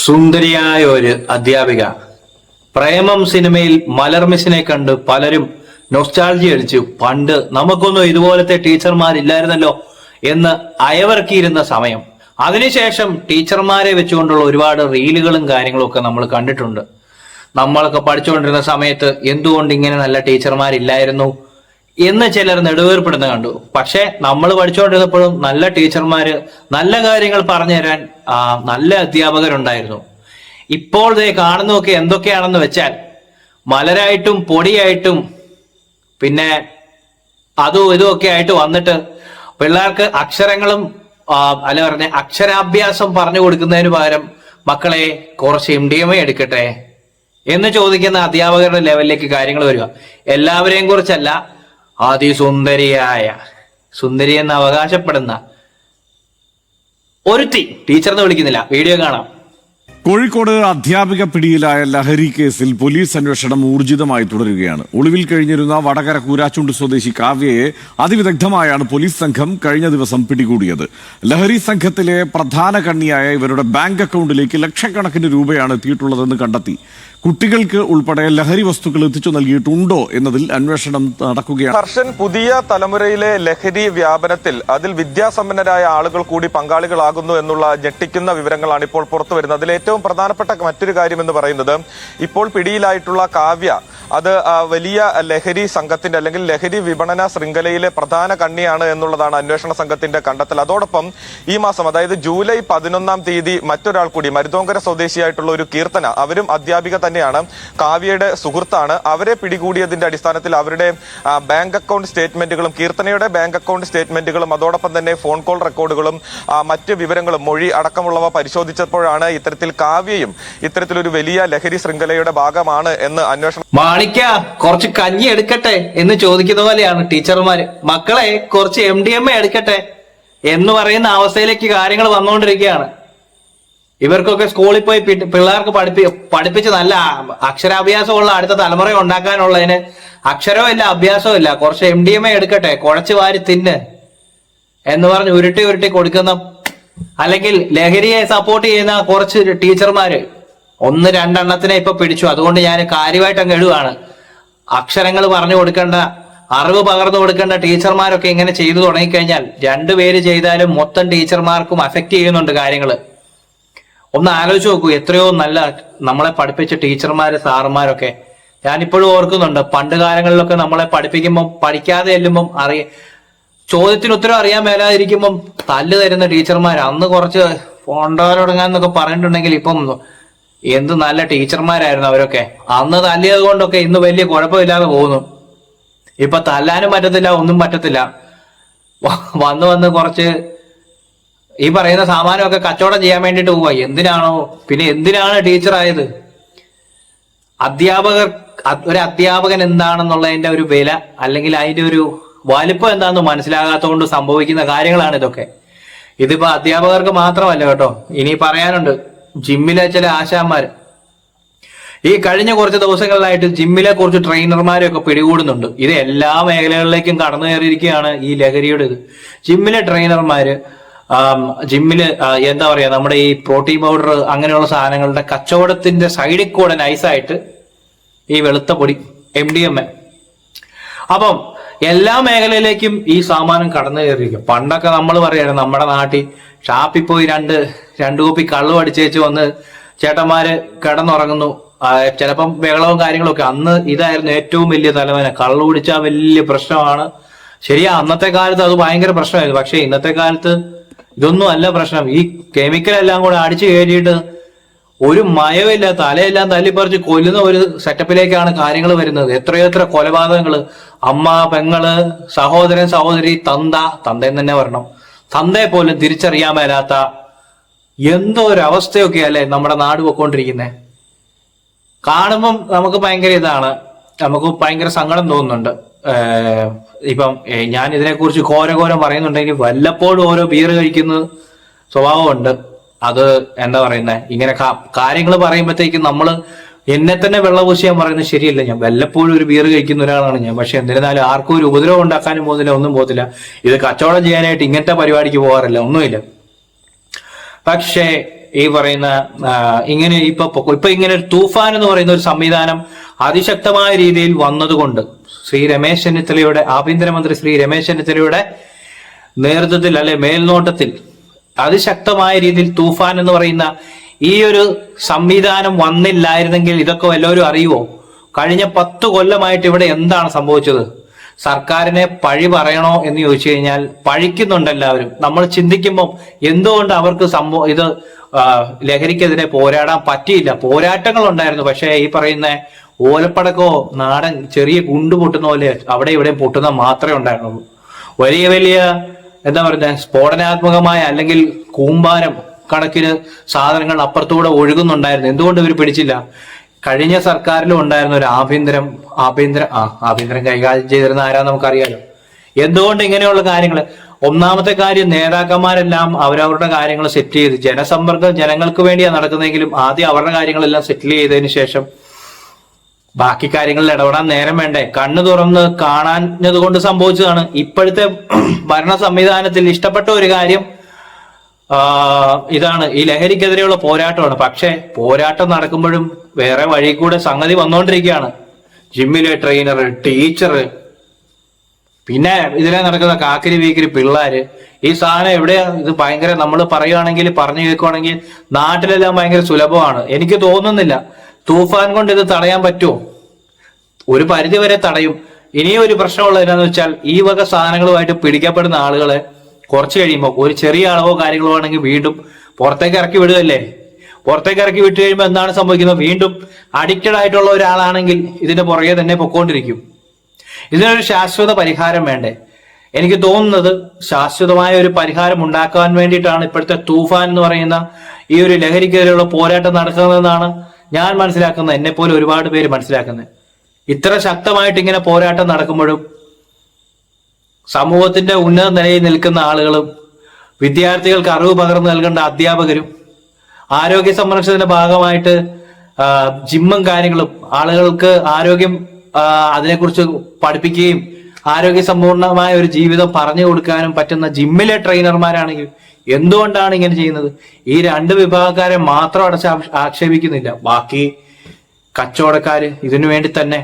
സുന്ദരിയായ ഒരു അധ്യാപിക. പ്രേമം സിനിമയിൽ മലർമിസിനെ കണ്ട് പലരും നൊസ്റ്റാൾജി അടിച്ചു. പണ്ട് നമുക്കൊന്നും ഇതുപോലത്തെ ടീച്ചർമാരില്ലായിരുന്നല്ലോ എന്ന് അയവർക്കിയിരുന്ന സമയം. അതിനുശേഷം ടീച്ചർമാരെ വെച്ചുകൊണ്ടുള്ള ഒരുപാട് റീലുകളും കാര്യങ്ങളും ഒക്കെ നമ്മൾ കണ്ടിട്ടുണ്ട്. നമ്മളൊക്കെ പഠിച്ചുകൊണ്ടിരുന്ന സമയത്ത് എന്തുകൊണ്ട് ഇങ്ങനെ നല്ല ടീച്ചർമാരില്ലായിരുന്നു എന്ന് ചിലർ നെടുവേർപ്പെടുന്ന കണ്ടു. പക്ഷെ നമ്മൾ പഠിച്ചുകൊണ്ടിരുന്നപ്പോഴും നല്ല ടീച്ചർമാര്, നല്ല കാര്യങ്ങൾ പറഞ്ഞു തരാൻ നല്ല അധ്യാപകരുണ്ടായിരുന്നു. ഇപ്പോൾ ദേ കാണുന്നതൊക്കെ എന്തൊക്കെയാണെന്ന് വെച്ചാൽ മലരായിട്ടും പൊടിയായിട്ടും പിന്നെ അതും ഇതുമൊക്കെ ആയിട്ട് വന്നിട്ട് പിള്ളേർക്ക് അക്ഷരങ്ങളും അല്ല പറഞ്ഞ അക്ഷരാഭ്യാസം പറഞ്ഞു കൊടുക്കുന്നതിന് പകരം മക്കളെ കുറച്ച് MDMA എടുക്കട്ടെ എന്ന് ചോദിക്കുന്ന അധ്യാപകരുടെ ലെവലിലേക്ക് കാര്യങ്ങൾ വരിക. എല്ലാവരെയും കുറിച്ചല്ല, അതിസുന്ദരിയായ, സുന്ദരി എന്ന് അവകാശപ്പെടുന്ന ഒരുത്തി, ടീച്ചർന്ന് വിളിക്കുന്നില്ല, വീഡിയോ കാണാം. കോഴിക്കോട് അധ്യാപിക പിടിയിലായ ലഹരി കേസിൽ പോലീസ് അന്വേഷണം ഊർജിതമായി തുടരുകയാണ്. ഒളിവിൽ കഴിഞ്ഞിരുന്ന വടകര കൂരാച്ചുണ്ട് സ്വദേശി കാവ്യയെ അതിവിദഗ്ധമായാണ് പോലീസ് സംഘം കഴിഞ്ഞ ദിവസം പിടികൂടിയത്. ലഹരി സംഘത്തിലെ പ്രധാന കണ്ണിയായ ഇവരുടെ ബാങ്ക് അക്കൗണ്ടിലേക്ക് ലക്ഷക്കണക്കിന് രൂപയാണ് എത്തിയിട്ടുള്ളതെന്ന് കണ്ടെത്തി. കുട്ടികൾക്ക് ഉൾപ്പെടെ ലഹരി വസ്തുക്കൾ എത്തിച്ചു നൽകിയിട്ടുണ്ടോ എന്നതിൽ അന്വേഷണം നടക്കുകയാണ്. ഹർഷൻ, പുതിയ തലമുറയിലെ ലഹരി വ്യാപനത്തിൽ അതിൽ വിദ്യാസമ്പന്നരായ ആളുകൾ കൂടി പങ്കാളികളാകുന്നു എന്നുള്ള ഞെട്ടിക്കുന്ന വിവരങ്ങളാണ് ഇപ്പോൾ പുറത്തു വരുന്നത്. അതിൽ ഏറ്റവും പ്രധാനപ്പെട്ട മറ്റൊരു കാര്യം എന്ന് പറയുന്നത്, ഇപ്പോൾ പിടിയിലായിട്ടുള്ള കാവ്യ അത് വലിയ ലഹരി സംഘത്തിന്റെ അല്ലെങ്കിൽ ലഹരി വിപണന ശൃംഖലയിലെ പ്രധാന കണ്ണിയാണ് എന്നുള്ളതാണ് അന്വേഷണ സംഘത്തിന്റെ കണ്ടെത്തൽ. അതോടൊപ്പം ഈ മാസം, അതായത് ജൂലൈ 11-ാം തീയതി മറ്റൊരാൾ കൂടി മരുതോങ്കര സ്വദേശിയായിട്ടുള്ള ഒരു കീർത്തന, അവരും അധ്യാപിക തന്നെയാണ്, കാവ്യയുടെ സുഹൃത്താണ്. അവരെ പിടികൂടിയതിന്റെ അടിസ്ഥാനത്തിൽ അവരുടെ ബാങ്ക് അക്കൗണ്ട് സ്റ്റേറ്റ്മെന്റുകളും, കീർത്തനയുടെ ബാങ്ക് അക്കൗണ്ട് സ്റ്റേറ്റ്മെന്റുകളും അതോടൊപ്പം തന്നെ ഫോൺ കോൾ റെക്കോർഡുകളും മറ്റ് വിവരങ്ങളും, മൊഴി അടക്കമുള്ളവ പരിശോധിച്ചപ്പോഴാണ് ഇത്തരത്തിൽ കാവ്യയും ഇത്തരത്തിലൊരു വലിയ ലഹരി ശൃംഖലയുടെ ഭാഗമാണ് എന്ന് അന്വേഷണം. മാണിക്ക, കുറച്ച് കഞ്ഞി എടുക്കട്ടെ എന്ന് ചോദിക്കുന്ന പോലെയാണ് ടീച്ചർമാര്. മക്കളെ കുറച്ച് MDMA എടുക്കട്ടെ എന്ന് പറയുന്ന അവസ്ഥയിലേക്ക് കാര്യങ്ങൾ വന്നുകൊണ്ടിരിക്കുകയാണ്. ഇവർക്കൊക്കെ സ്കൂളിൽ പോയി പിള്ളേർക്ക് പഠിപ്പിച്ച് നല്ല അക്ഷരാഭ്യാസമുള്ള അടുത്ത തലമുറ ഉണ്ടാക്കാനുള്ളതിന് അക്ഷരവും ഇല്ല, അഭ്യാസവും ഇല്ല. കുറച്ച് MDMA എടുക്കട്ടെ, കുഴച്ച് വാരി തിന്ന് എന്ന് പറഞ്ഞ് ഉരുട്ടി ഉരുട്ടി കൊടുക്കുന്ന, അല്ലെങ്കിൽ ലഹരിയെ സപ്പോർട്ട് ചെയ്യുന്ന കുറച്ച് ടീച്ചർമാര് 1-2 ഇപ്പൊ പിടിച്ചു. അതുകൊണ്ട് ഞാൻ കാര്യമായിട്ട് അങ്ങ് എഴുവാണ്. അക്ഷരങ്ങൾ പറഞ്ഞു കൊടുക്കേണ്ട, അറിവ് പകർന്നു കൊടുക്കേണ്ട ടീച്ചർമാരൊക്കെ ഇങ്ങനെ ചെയ്തു തുടങ്ങിക്കഴിഞ്ഞാൽ 2 പേര് ചെയ്താലും മൊത്തം ടീച്ചർമാർക്കും അഫക്റ്റ് ചെയ്യുന്നുണ്ട് കാര്യങ്ങൾ. ഒന്ന് ആലോചിച്ച് നോക്കൂ, എത്രയോ നല്ല നമ്മളെ പഠിപ്പിച്ച ടീച്ചർമാര്, സാറുമാരൊക്കെ ഞാനിപ്പോഴും ഓർക്കുന്നുണ്ട്. പണ്ട് കാലങ്ങളിലൊക്കെ നമ്മളെ പഠിപ്പിക്കുമ്പോൾ പഠിക്കാതെ ചെല്ലുമ്പം ചോദ്യത്തിന് ഉത്തരം അറിയാൻ മേലാതിരിക്കുമ്പം തല്ല് തരുന്ന ടീച്ചർമാർ, അന്ന് കുറച്ച് ഫോണ്ടോലൊടങ്ങാന്നൊക്കെ പറഞ്ഞിട്ടുണ്ടെങ്കിൽ ഇപ്പം എന്ത് നല്ല ടീച്ചർമാരായിരുന്നു അവരൊക്കെ. അന്ന് തല്ലിയത് കൊണ്ടൊക്കെ ഇന്ന് വലിയ കുഴപ്പമില്ലാതെ പോകുന്നു. ഇപ്പൊ തല്ലാനും പറ്റത്തില്ല, ഒന്നും പറ്റത്തില്ല. വന്ന് കുറച്ച് ഈ പറയുന്ന സാമാനമൊക്കെ കച്ചവടം ചെയ്യാൻ വേണ്ടിട്ട് പോവാ. എന്തിനാണോ, പിന്നെ എന്തിനാണ് ടീച്ചറായത്? ഒരു അധ്യാപകൻ എന്താണെന്നുള്ളതിന്റെ ഒരു വില, അല്ലെങ്കിൽ അതിന്റെ ഒരു വലിപ്പം എന്താണെന്ന് മനസ്സിലാകാത്തതുകൊണ്ട് സംഭവിക്കുന്ന കാര്യങ്ങളാണ് ഇതൊക്കെ. ഇതിപ്പോ അധ്യാപകർക്ക് മാത്രമല്ല കേട്ടോ, ഇനി പറയാനുണ്ട്. ജിമ്മിലെ ചില ആശാന്മാര് ഈ കഴിഞ്ഞ കുറച്ച് ദിവസങ്ങളിലായിട്ട് ജിമ്മിലെ കുറച്ച് ട്രെയിനർമാരെയൊക്കെ പിടികൂടുന്നുണ്ട്. ഇത് എല്ലാ മേഖലകളിലേക്കും കടന്നു കയറിയിരിക്കുകയാണ് ഈ ലഹരിയുടെ ഇത്. ജിമ്മിലെ ട്രെയിനർമാര് ജിമ്മില് എന്താ പറയാ, നമ്മുടെ ഈ പ്രോട്ടീൻ പൗഡർ അങ്ങനെയുള്ള സാധനങ്ങളുടെ കച്ചവടത്തിന്റെ സൈഡിൽ കൂടെ നൈസായിട്ട് ഈ വെളുത്ത പൊടി MDMA, അപ്പം എല്ലാ മേഖലയിലേക്കും ഈ സാമാനം കടന്നു കയറിയിരിക്കും. പണ്ടൊക്കെ നമ്മൾ പറയായിരുന്നു, നമ്മുടെ നാട്ടിൽ ഷാപ്പിൽ പോയി രണ്ട് കുപ്പി കള്ളു അടിച്ചേച്ച് വന്ന് ചേട്ടന്മാര് കിടന്നുറങ്ങുന്നു, ചിലപ്പം ബഹളവും കാര്യങ്ങളൊക്കെ. അന്ന് ഇതായിരുന്നു ഏറ്റവും വലിയ തലവേദന. കള്ളു കുടിച്ചാൽ വലിയ പ്രശ്നമാണ്. ശരിയാ, അന്നത്തെ കാലത്ത് അത് ഭയങ്കര പ്രശ്നമായിരുന്നു. പക്ഷെ ഇന്നത്തെ കാലത്ത് ഇതൊന്നും അല്ല പ്രശ്നം. ഈ കെമിക്കലെല്ലാം കൂടെ അടിച്ചു കയറ്റിയിട്ട് ഒരു മയമില്ല, തലയെല്ലാം തല്ലിപ്പറിച്ച് കൊല്ലുന്ന ഒരു സെറ്റപ്പിലേക്കാണ് കാര്യങ്ങൾ വരുന്നത്. എത്രയെത്ര കൊലപാതകങ്ങള്, അമ്മ, പെങ്ങള്, സഹോദരൻ, സഹോദരി, തന്തയെന്ന് തന്നെ വരണം, തന്തയെ പോലും തിരിച്ചറിയാൻ മേലാത്ത എന്തോ ഒരു അവസ്ഥയൊക്കെ അല്ലേ നമ്മുടെ നാട് പൊക്കോണ്ടിരിക്കുന്നത്. കാണുമ്പം നമുക്ക് ഭയങ്കര ഇതാണ്, നമുക്ക് ഭയങ്കര സങ്കടം തോന്നുന്നുണ്ട്. ഇപ്പം ഞാൻ ഇതിനെക്കുറിച്ച് ഘോരം പറയുന്നുണ്ടെങ്കിൽ വല്ലപ്പോഴും ഓരോ ബീർ കഴിക്കുന്ന സ്വഭാവമുണ്ട്. അത് എന്താ പറയുന്നത്, ഇങ്ങനെ കാര്യങ്ങൾ പറയുമ്പോഴത്തേക്കും നമ്മള് എന്നെ തന്നെ വെള്ളപൂശിയാൻ പറയുന്നത് ശരിയല്ല. ഞാൻ വല്ലപ്പോഴും ഒരു ബീർ കഴിക്കുന്ന ഒരാളാണ് ഞാൻ. പക്ഷെ എന്നിരുന്നാലും ആർക്കും ഒരു ഉപദ്രവം ഉണ്ടാക്കാനും പോകുന്നില്ല, ഒന്നും പോകത്തില്ല. ഇത് കച്ചവടം ചെയ്യാനായിട്ട് ഇങ്ങനത്തെ പരിപാടിക്ക് പോകാറില്ല, ഒന്നുമില്ല. പക്ഷേ ഈ പറയുന്ന ഇങ്ങനെ ഇപ്പൊ ഇങ്ങനെ ഒരു തൂഫാൻ എന്ന് പറയുന്ന ഒരു സംവിധാനം അതിശക്തമായ രീതിയിൽ വന്നതുകൊണ്ട് ശ്രീ രമേശ് ചെന്നിത്തലയുടെ ആഭ്യന്തരമന്ത്രി ശ്രീ രമേശ് ചെന്നിത്തലയുടെ നേതൃത്വത്തിൽ അല്ലെ മേൽനോട്ടത്തിൽ അതിശക്തമായ രീതിയിൽ തൂഫാൻ എന്ന് പറയുന്ന ഈ ഒരു സംവിധാനം വന്നില്ലായിരുന്നെങ്കിൽ ഇതൊക്കെ വല്ലവരും അറിയുമോ? കഴിഞ്ഞ 10 കൊല്ലമായിട്ട് ഇവിടെ എന്താണ് സംഭവിച്ചത്? സർക്കാരിനെ പഴി പറയണോ എന്ന് ചോദിച്ചു കഴിഞ്ഞാൽ പഴിക്കുന്നുണ്ട് എല്ലാവരും. നമ്മൾ ചിന്തിക്കുമ്പോൾ എന്തുകൊണ്ട് അവർക്ക് ഇത് ലഹരിക്കെതിരെ പോരാടാൻ പറ്റിയില്ല? പോരാട്ടങ്ങൾ ഉണ്ടായിരുന്നു, പക്ഷേ ഈ പറയുന്ന ഓലപ്പടക്കോ നാടൻ ചെറിയ ഗുണ്ട് പൊട്ടുന്ന പോലെ അവിടെ ഇവിടെ പൊട്ടുന്ന മാത്രമേ ഉണ്ടായിരുന്നുള്ളൂ. വലിയ വലിയ എന്താ പറയുക സ്ഫോടനാത്മകമായ അല്ലെങ്കിൽ കൂമ്പാരം കണക്കിന് സാധനങ്ങൾ അപ്പുറത്തൂടെ ഒഴുകുന്നുണ്ടായിരുന്നു. എന്തുകൊണ്ട് ഇവർ പിടിച്ചില്ല? കഴിഞ്ഞ സർക്കാരിലും ഉണ്ടായിരുന്ന ഒരു ആഭ്യന്തരം കൈകാര്യം ചെയ്തിരുന്ന ആരാന്ന് നമുക്കറിയാലോ. എന്തുകൊണ്ട് ഇങ്ങനെയുള്ള കാര്യങ്ങൾ? ഒന്നാമത്തെ കാര്യം, നേതാക്കന്മാരെല്ലാം അവരവരുടെ കാര്യങ്ങൾ സെറ്റ് ചെയ്ത് ജനസമ്പർക്കം ജനങ്ങൾക്ക് വേണ്ടിയാണ് നടക്കുന്നതെങ്കിലും ആദ്യം അവരുടെ കാര്യങ്ങളെല്ലാം സെറ്റിൽ ചെയ്തതിന് ശേഷം ബാക്കി കാര്യങ്ങളിൽ ഇടപെടാൻ നേരം വേണ്ടേ? കണ്ണു തുറന്ന് കാണാഞ്ഞത് കൊണ്ട് സംഭവിച്ചതാണ്. ഇപ്പോഴത്തെ ഭരണ സംവിധാനത്തിൽ ഇഷ്ടപ്പെട്ട ഒരു കാര്യം ഇതാണ്, ഈ ലഹരിക്കെതിരെയുള്ള പോരാട്ടമാണ്. പക്ഷെ പോരാട്ടം നടക്കുമ്പോഴും വേറെ വഴി കൂടെ സംഗതി വന്നുകൊണ്ടിരിക്കുകയാണ്. ജിമ്മിലെ ട്രെയിനർ, ടീച്ചർ, പിന്നെ ഇതിലെ നടക്കുന്ന കാക്കിരി വീക്കിരി പിള്ളേര്. ഈ സാധനം എവിടെയാ? ഇത് ഭയങ്കര, നമ്മൾ പറയുകയാണെങ്കിൽ പറഞ്ഞു കേൾക്കുവാണെങ്കിൽ നാട്ടിലെല്ലാം ഭയങ്കര സുലഭമാണ്. എനിക്ക് തോന്നുന്നില്ല തൂഫാൻ കൊണ്ട് ഇത് തടയാൻ പറ്റുമോ? ഒരു പരിധി വരെ തടയും. ഇനിയും ഒരു പ്രശ്നമുള്ളത് എന്താന്ന് വെച്ചാൽ ഈ വക സാധനങ്ങളുമായിട്ട് പിടിക്കപ്പെടുന്ന ആളുകളെ കുറച്ച് കഴിയുമ്പോൾ ഒരു ചെറിയ അളവോ കാര്യങ്ങളോ ആണെങ്കിൽ വീണ്ടും പുറത്തേക്ക് ഇറക്കി വിടുകയല്ലേ. പുറത്തേക്ക് ഇറക്കി വിട്ടു കഴിയുമ്പോൾ എന്താണ് സംഭവിക്കുന്നത്? വീണ്ടും അഡിക്റ്റഡ് ആയിട്ടുള്ള ഒരാളാണെങ്കിൽ ഇതിന്റെ പുറകെ തന്നെ പൊക്കോണ്ടിരിക്കും. ഇതിനൊരു ശാശ്വത പരിഹാരം വേണ്ടേ? എനിക്ക് തോന്നുന്നത് ശാശ്വതമായ ഒരു പരിഹാരം ഉണ്ടാക്കാൻ വേണ്ടിയിട്ടാണ് ഇപ്പോഴത്തെ തൂഫാൻ എന്ന് പറയുന്ന ഈ ഒരു ലഹരിക്കെതിരെയുള്ള പോരാട്ടം നടക്കുന്നതെന്നാണ് ഞാൻ മനസ്സിലാക്കുന്നത്, എന്നെ പോലെ ഒരുപാട് പേര് മനസ്സിലാക്കുന്നത്. ഇത്ര ശക്തമായിട്ട് ഇങ്ങനെ പോരാട്ടം നടക്കുമ്പോഴും സമൂഹത്തിന്റെ ഉന്നത നിലയിൽ നിൽക്കുന്ന ആളുകളും വിദ്യാർത്ഥികൾക്ക് അറിവ് പകർന്നു നൽകേണ്ട അധ്യാപകരും ആരോഗ്യ സംരക്ഷണത്തിന്റെ ഭാഗമായിട്ട് ജിമ്മും കാര്യങ്ങളും ആളുകൾക്ക് ആരോഗ്യം അതിനെക്കുറിച്ച് പഠിപ്പിക്കുകയും ആരോഗ്യ സമ്പൂർണമായ ഒരു ജീവിതം പറഞ്ഞു കൊടുക്കാനും പറ്റുന്ന ജിമ്മിലെ ട്രെയിനർമാരാണെങ്കിൽ എന്തുകൊണ്ടാണ് ഇങ്ങനെ ചെയ്യുന്നത്? ഈ 2 വിഭാഗക്കാരെ മാത്രം ആക്ഷേപിക്കുന്നില്ല. ബാക്കി കച്ചവടക്കാര് ഇതിനു വേണ്ടി തന്നെ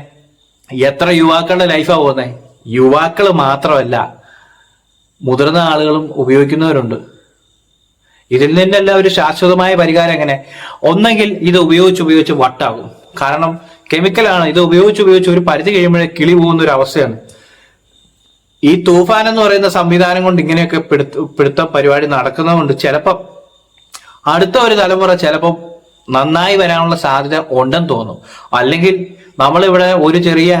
എത്ര യുവാക്കളുടെ ലൈഫാ പോകുന്നത്? യുവാക്കൾ മാത്രമല്ല, മുതിർന്ന ആളുകളും ഉപയോഗിക്കുന്നവരുണ്ട്. ഇതിൽ നിന്നെല്ലാം ഒരു ശാശ്വതമായ പരിഹാരം എങ്ങനെ? ഒന്നെങ്കിൽ ഇത് ഉപയോഗിച്ച് വട്ടാകും. കാരണം കെമിക്കലാണ്. ഇത് ഉപയോഗിച്ച് ഒരു പരിധി കഴിയുമ്പോഴേ കിളി പോകുന്ന ഒരു അവസ്ഥയാണ്. ഈ തൂഫാൻ എന്ന് പറയുന്ന സംവിധാനം കൊണ്ട് ഇങ്ങനെയൊക്കെ പിടുത്തം പരിപാടി നടക്കുന്നതുകൊണ്ട് ചിലപ്പം അടുത്ത ഒരു തലമുറ ചിലപ്പം നന്നായി വരാനുള്ള സാധ്യത ഉണ്ടെന്ന് തോന്നും. അല്ലെങ്കിൽ നമ്മളിവിടെ ഒരു ചെറിയ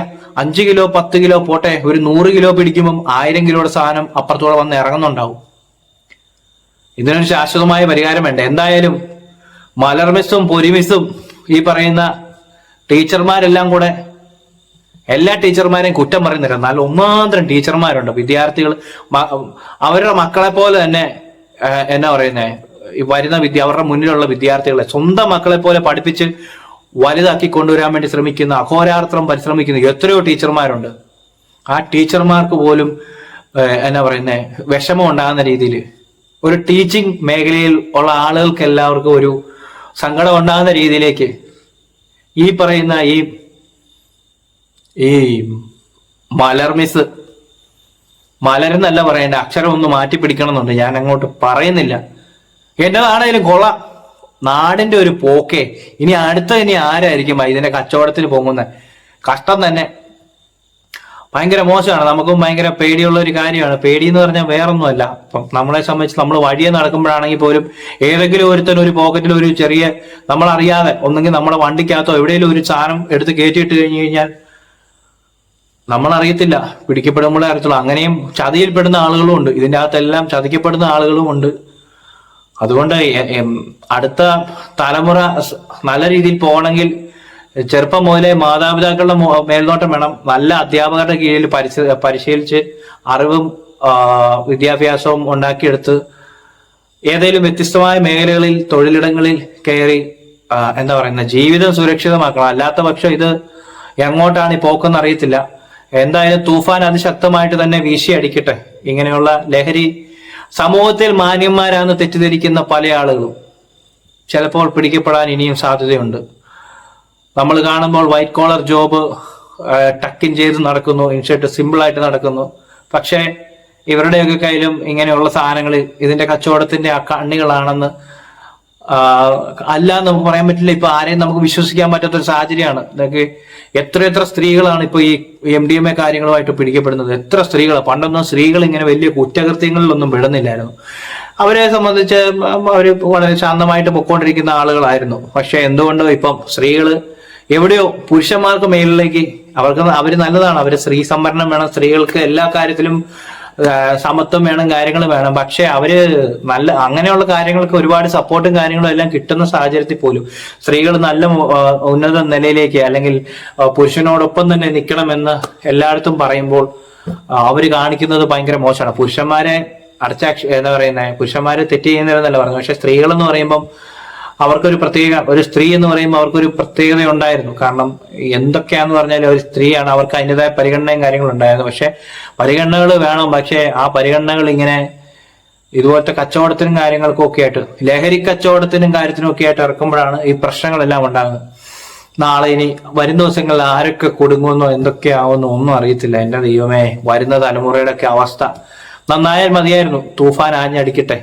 5 കിലോ 10 കിലോ പോട്ടെ, ഒരു 100 കിലോ പിടിക്കുമ്പം 1000 കിലോയുടെ സാധനം അപ്പുറത്തോടെ വന്ന് ഇറങ്ങുന്നുണ്ടാവും. ഇതിനൊരു ശാശ്വതമായ പരിഹാരം വേണ്ട. എന്തായാലും മലർമിസ്സും പൊരിമിസ്സും ഈ പറയുന്ന ടീച്ചർമാരെല്ലാം കൂടെ എല്ലാ ടീച്ചർമാരെയും കുറ്റം പറയുന്നില്ല. നല്ല ഒന്നാന്തരം ടീച്ചർമാരുണ്ട്. വിദ്യാർത്ഥികൾ അവരുടെ മക്കളെ പോലെ തന്നെ എന്നാ പറയുന്നേ, വരുന്ന അവരുടെ മുന്നിലുള്ള വിദ്യാർത്ഥികളെ സ്വന്തം മക്കളെ പോലെ പഠിപ്പിച്ച് വലുതാക്കി കൊണ്ടുവരാൻ വേണ്ടി ശ്രമിക്കുന്ന, അഹോരാത്രം പരിശ്രമിക്കുന്ന എത്രയോ ടീച്ചർമാരുണ്ട്. ആ ടീച്ചർമാർക്ക് പോലും എന്നാ പറയുന്നേ വിഷമം ഉണ്ടാകുന്ന രീതിയിൽ ഒരു ടീച്ചിങ് മേഖലയിൽ ഉള്ള ആളുകൾക്ക് എല്ലാവർക്കും ഒരു സങ്കടം ഉണ്ടാകുന്ന രീതിയിലേക്ക് ഈ പറയുന്ന ഈ മലർമിസ്, മലരെന്നല്ല പറയേണ്ട, അക്ഷരം ഒന്ന് മാറ്റി പിടിക്കണമെന്നുണ്ട്. ഞാൻ അങ്ങോട്ട് പറയുന്നില്ല. എന്നതാണേലും കൊള്ളാം. നാടിന്റെ ഒരു പോക്കേ. ഇനി ആരായിരിക്കും ഇതിന്റെ കച്ചവടത്തിന് പോകുന്നത്? കഷ്ടം തന്നെ. ഭയങ്കര മോശമാണ്. നമുക്കും ഭയങ്കര പേടിയുള്ള ഒരു കാര്യമാണ്. പേടി എന്ന് പറഞ്ഞാൽ വേറൊന്നുമല്ല. ഇപ്പം നമ്മളെ സംബന്ധിച്ച് നമ്മൾ വഴിയെ നടക്കുമ്പോഴാണെങ്കിൽ പോലും ഏതെങ്കിലും ഒരുത്തൻ ഒരു പോക്കറ്റിൽ ഒരു ചെറിയ, നമ്മളറിയാതെ ഒന്നെങ്കിൽ നമ്മുടെ വണ്ടിക്കകത്തോ എവിടെയെങ്കിലും ഒരു സാധനം എടുത്ത് കയറ്റിയിട്ട് കഴിഞ്ഞു കഴിഞ്ഞാൽ നമ്മളറിയത്തില്ല, പിടിക്കപ്പെടുമ്പോഴേ അറിയത്തുള്ളൂ. അങ്ങനെയും ചതിയിൽപ്പെടുന്ന ആളുകളും ഉണ്ട്. ഇതിൻ്റെ അകത്തെല്ലാം ചതിക്കപ്പെടുന്ന ആളുകളും ഉണ്ട്. അതുകൊണ്ട് അടുത്ത തലമുറ നല്ല രീതിയിൽ പോകണമെങ്കിൽ ചെറുപ്പം മുതലേ മാതാപിതാക്കളുടെ മേൽനോട്ടം വേണം. നല്ല അധ്യാപകരുടെ കീഴിൽ പരിശീലിച്ച് അറിവും വിദ്യാഭ്യാസവും ഉണ്ടാക്കിയെടുത്ത് ഏതെങ്കിലും വ്യത്യസ്തമായ മേഖലകളിൽ തൊഴിലിടങ്ങളിൽ കയറി എന്താ പറയുന്ന ജീവിതം സുരക്ഷിതമാക്കണം. അല്ലാത്ത പക്ഷം ഇത് എങ്ങോട്ടാണ് ഈ പോക്കെന്ന് അറിയത്തില്ല. എന്തായാലും തൂഫാൻ അതിശക്തമായിട്ട് തന്നെ വീശി അടിക്കട്ടെ. ഇങ്ങനെയുള്ള ലഹരി സമൂഹത്തിൽ മാന്യന്മാരാന്ന് തെറ്റിദ്ധരിക്കുന്ന പല ആളുകളും ചിലപ്പോൾ പിടിക്കപ്പെടാൻ ഇനിയും സാധ്യതയുണ്ട്. നമ്മൾ കാണുമ്പോൾ വൈറ്റ് കോളർ ജോബ് ടക്കിൻ ചെയ്ത് നടക്കുന്നു, ഇൻഷർട്ട് സിമ്പിളായിട്ട് നടക്കുന്നു. പക്ഷേ ഇവരുടെയൊക്കെ കയ്യിലും ഇങ്ങനെയുള്ള സാധനങ്ങൾ ഇതിന്റെ കച്ചവടത്തിന്റെ കണ്ണികളാണെന്ന് അല്ല എന്ന് നമുക്ക് പറയാൻ പറ്റില്ല. ഇപ്പൊ ആരെയും നമുക്ക് വിശ്വസിക്കാൻ പറ്റാത്തൊരു സാഹചര്യമാണ്. ഇതൊക്കെ എത്ര സ്ത്രീകളാണ് ഇപ്പൊ ഈ MDMA കാര്യങ്ങളുമായിട്ട് പിടിക്കപ്പെടുന്നത്. എത്ര സ്ത്രീകൾ, പണ്ടൊന്നും സ്ത്രീകൾ ഇങ്ങനെ വലിയ കുറ്റകൃത്യങ്ങളിലൊന്നും പെടുന്നില്ലായിരുന്നു. അവരെ സംബന്ധിച്ച് അവർ വളരെ ശാന്തമായിട്ട് പൊക്കോണ്ടിരിക്കുന്ന ആളുകളായിരുന്നു. പക്ഷെ എന്തുകൊണ്ടോ ഇപ്പം സ്ത്രീകള് എവിടെയോ പുരുഷന്മാർക്ക് മേലിലേക്ക് അവര് നല്ലതാണ്, അവര് സ്ത്രീ സംവരണം വേണം, സ്ത്രീകൾക്ക് എല്ലാ കാര്യത്തിലും സമത്വം വേണം, കാര്യങ്ങൾ വേണം. പക്ഷെ അവര് അങ്ങനെയുള്ള കാര്യങ്ങൾക്ക് ഒരുപാട് സപ്പോർട്ടും കാര്യങ്ങളും എല്ലാം കിട്ടുന്ന സാഹചര്യത്തിൽ പോലും സ്ത്രീകൾ നല്ല ഉന്നത നിലയിലേക്ക് അല്ലെങ്കിൽ പുരുഷനോടൊപ്പം തന്നെ നിൽക്കണമെന്ന് എല്ലായിടത്തും പറയുമ്പോൾ അവര് കാണിക്കുന്നത് ഭയങ്കര മോശമാണ്. പുരുഷന്മാരെ എന്താ പറയുന്നത്, പുരുഷന്മാര് തെറ്റ് ചെയ്യുന്നവരെന്നല്ല പറഞ്ഞു. പക്ഷെ സ്ത്രീകൾ എന്ന് പറയുമ്പം അവർക്കൊരു ഒരു സ്ത്രീ എന്ന് പറയുമ്പോൾ അവർക്കൊരു പ്രത്യേകത ഉണ്ടായിരുന്നു. കാരണം എന്തൊക്കെയാന്ന് പറഞ്ഞാൽ ഒരു സ്ത്രീയാണ്, അവർക്ക് അതിൻ്റെതായ പരിഗണനയും കാര്യങ്ങളും ഉണ്ടായിരുന്നു. പക്ഷെ പരിഗണനകൾ വേണം. പക്ഷെ ആ പരിഗണനകൾ ഇങ്ങനെ ഇതുപോലത്തെ കച്ചവടത്തിനും കാര്യങ്ങൾക്കും ഒക്കെ ആയിട്ട്, ലഹരി കച്ചവടത്തിനും കാര്യത്തിനും ഒക്കെ ആയിട്ട് ഇറക്കുമ്പോഴാണ് ഈ പ്രശ്നങ്ങളെല്ലാം ഉണ്ടാകുന്നത്. നാളെ ഇനി വരും ദിവസങ്ങളിൽ ആരൊക്കെ കുടുങ്ങുമെന്നോ എന്തൊക്കെയാവുന്നോ ഒന്നും അറിയത്തില്ല. എന്റെ ദൈവമേ, വരുന്ന തലമുറയുടെ ഒക്കെ അവസ്ഥ നന്നായാൽ മതിയായിരുന്നു. തൂഫാൻ ആഞ്ഞടിക്കട്ടെ.